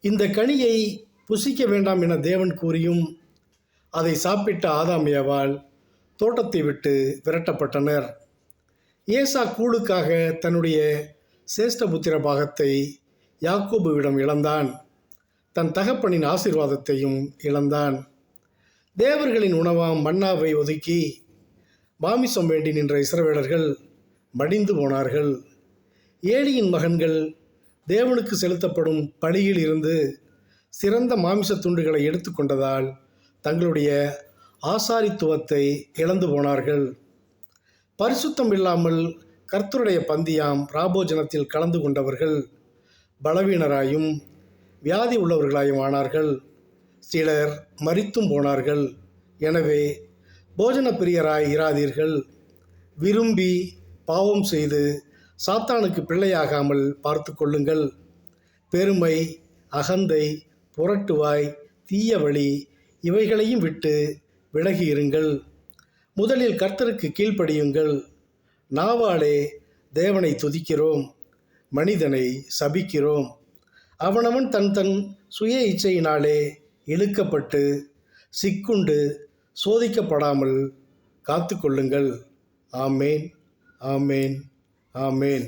இந்த கனியை புசிக்க வேண்டாம் என தேவன் கூறியும் அதை சாப்பிட்ட ஆதாம் ஏவாள் தோட்டத்தை விட்டு விரட்டப்பட்டனர். ஏசா கூழுக்காக தன்னுடைய சேஷ்டபுத்திர பாகத்தை யாக்கோபுவிடம் இழந்தான். தன் தகப்பனின் ஆசீர்வாதத்தையும் இழந்தான். தேவர்களின் உணவாம் மன்னாவை ஒதுக்கி மாமிசம் வேண்டி நின்ற இஸ்ரவேலர்கள் மடிந்து போனார்கள். ஏலியின் மகன்கள் தேவனுக்கு செலுத்தப்படும் பலியில் இருந்து சிறந்த மாமிச துண்டுகளை எடுத்துக்கொண்டதால் தங்களுடைய ஆசாரித்துவத்தை இழந்து போனார்கள். பரிசுத்தம் இல்லாமல் கர்த்தருடைய பந்தியாம் ராபோஜனத்தில் கலந்து கொண்டவர்கள் பலவீனராயும் வியாதி உள்ளவர்களாயும் ஆனார்கள். சிலர் மரித்தும் போனார்கள். எனவே போஜன பிரியராய் இராதீர்கள். விரும்பி பாவம் செய்து சாத்தானுக்கு பிள்ளையாகாமல் பார்த்து கொள்ளுங்கள். பெருமை, அகந்தை, புரட்டுவாய், தீய வழி இவைகளையும் விட்டு விலகி இருங்கள். முதலில் கர்த்தருக்கு கீழ்ப்படியுங்கள். நாவாலே தேவனை துதிக்கிறோம், மனிதனை சபிக்கிறோம். அவனவன் தன் தன் சுய இச்சையினாலே இழுக்கப்பட்டு சிக்குண்டு சோதிக்கப்படாமல் காத்து கொள்ளுங்கள். ஆமேன், ஆமேன், ஆமேன்.